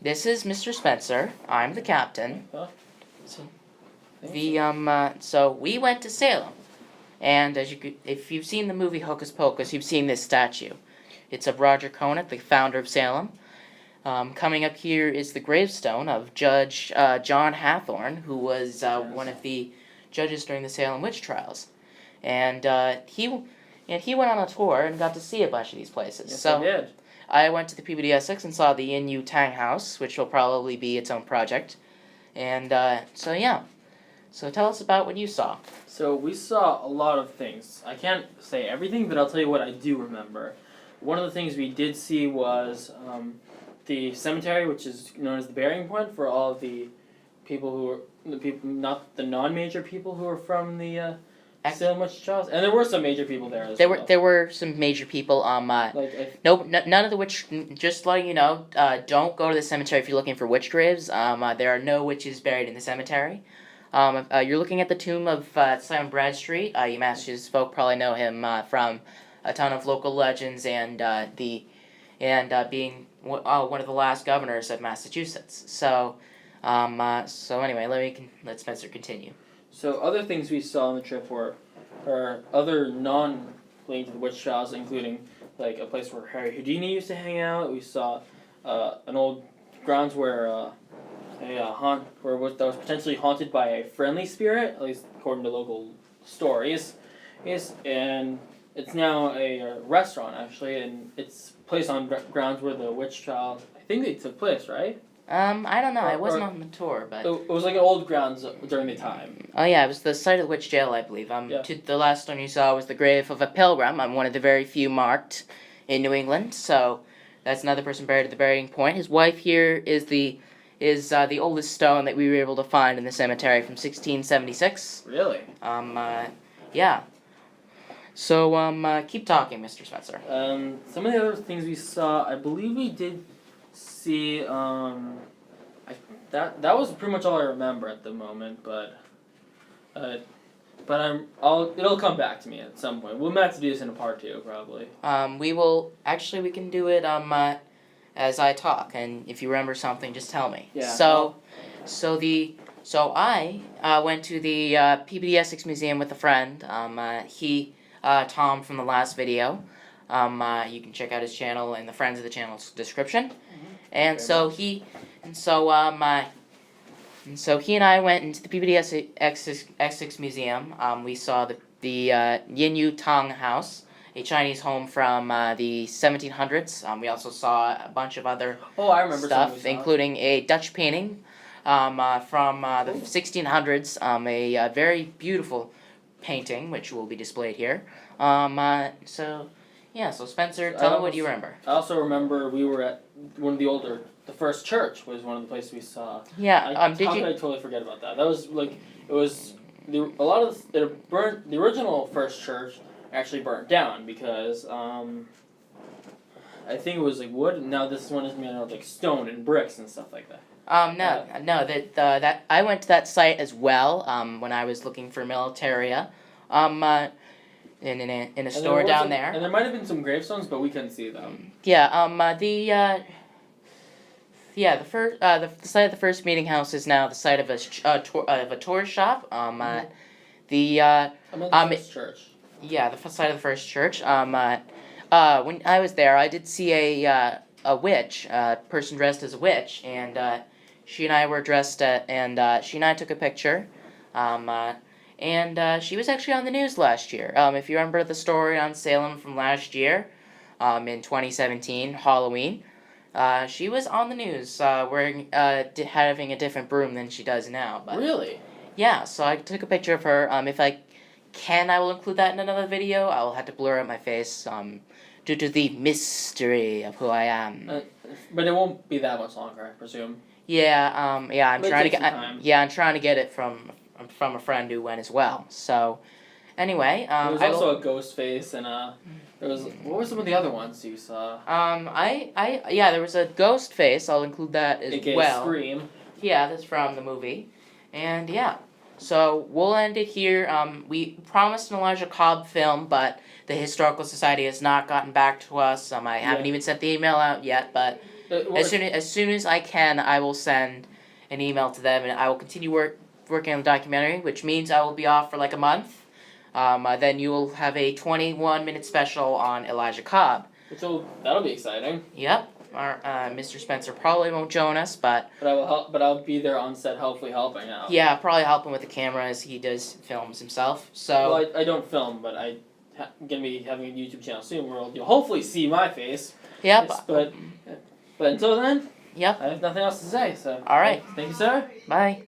This is Mr. Spencer. I'm the captain. So, So we went to Salem, and if you've seen the movie Hocus Pocus, you've seen this statue. It's of Roger Conant, the founder of Salem. Coming up here is the gravestone of Judge John Hathorne, who was one of the judges during the Salem witch trials, and he went on a tour and got to see a bunch of these places. yes, So I did. I went to the Peabody Essex and saw the Yin Tang House, which will probably be its own project, and so yeah. So tell us about what you saw. So we saw a lot of things. I can't say everything, but I'll tell you what I do remember. One of the things we did see was the cemetery, which is known as the burying point for all of the people who were not the non-major people who were from the Salem witch trials, and there were some major people there as well. There were some major people. None of the witch. Just letting you know, don't go to the cemetery if you're looking for witch graves. There are no witches buried in the cemetery. You're looking at the tomb of Simon Bradstreet. You Massachusetts folk probably know him from a ton of local legends and being one of the last governors of Massachusetts. So anyway, let Spencer continue. So other things we saw on the trip were other non-linked to the witch trials, including like a place where Harry Houdini used to hang out. We saw an old grounds where that was potentially haunted by a friendly spirit, at least according to local stories. Yes, and it's now a restaurant actually, and it's placed on grounds where the witch trial, I think they took place, right? I don't know. I wasn't on the tour, but it was like an old grounds during the time. Oh yeah, it was the site of the witch jail, I believe. Yeah. The last one you saw was the grave of a pilgrim. I'm one of the very few marked in New England, so that's another person buried at the burying point. His wife here is the oldest stone that we were able to find in the cemetery from 1676. Really? Yeah. So keep talking, Mr. Spencer. Some of the other things we saw, I believe we did see. That was pretty much all I remember at the moment, but it'll come back to me at some point. We'll have to do this in a part 2, probably. We can do it as I talk, and if you remember something, just tell me. Yeah. So I went to the Peabody Essex Museum with a friend. Tom from the last video. You can check out his channel in the friends of the channel's description. And so he and I went into the Peabody Essex Museum. We saw the Yin Tang House, a Chinese home from the 1700s. We also saw a bunch of other stuff, including a Dutch painting from the 1600s, a very beautiful painting, which will be displayed here. So Spencer, tell me what you remember. I also remember we were at one of the first church was one of the places we saw. Yeah. How could I totally forget about that? That was the original first church actually burnt down because I think it was like wood, and now this one is made out of like stone and bricks and stuff like that. That I went to that site as well. When I was looking for militaria. In a store down there. And there might have been some gravestones, but we couldn't see them. The site of the first meeting house is now the site of a tourist shop. The first church. Yeah, the site of the first church. When I was there, I did see a witch, a person dressed as a witch, and she and I were dressed and she and I took a picture. And she was actually on the news last year. If you remember the story on Salem from last year, in 2017, Halloween, she was on the news wearing having a different broom than she does now. But really? Yeah, so I took a picture of her. If I can, I will include that in another video. I will have to blur out my face due to the mystery of who I am. But it won't be that much longer, I presume. I'm trying to get it from a friend who went as well. So, anyway, there was also a ghost face, and what were some of the other ones you saw? There was a ghost face. I'll include that as well. Scream. Yeah, that's from the movie, and yeah. So we'll end it here. We promised an Elijah Cobb film, but the Historical Society has not gotten back to us. I haven't even sent the email out yet, but As soon as I can, I will send an email to them, and I will continue working on the documentary, which means I will be off for like a month. Then you will have a 21-minute special on Elijah Cobb. That'll be exciting. Yep. Our Mr. Spencer probably won't join us, but I will help. But I'll be there on set, hopefully helping out. yeah, probably help him with the camera as he does films himself. So Well, I don't film, but I'm gonna be having a YouTube channel soon where you'll hopefully see my face. yep. Yes, but until then, Yep. I have nothing else to say. So All right. Thank you, sir. Bye.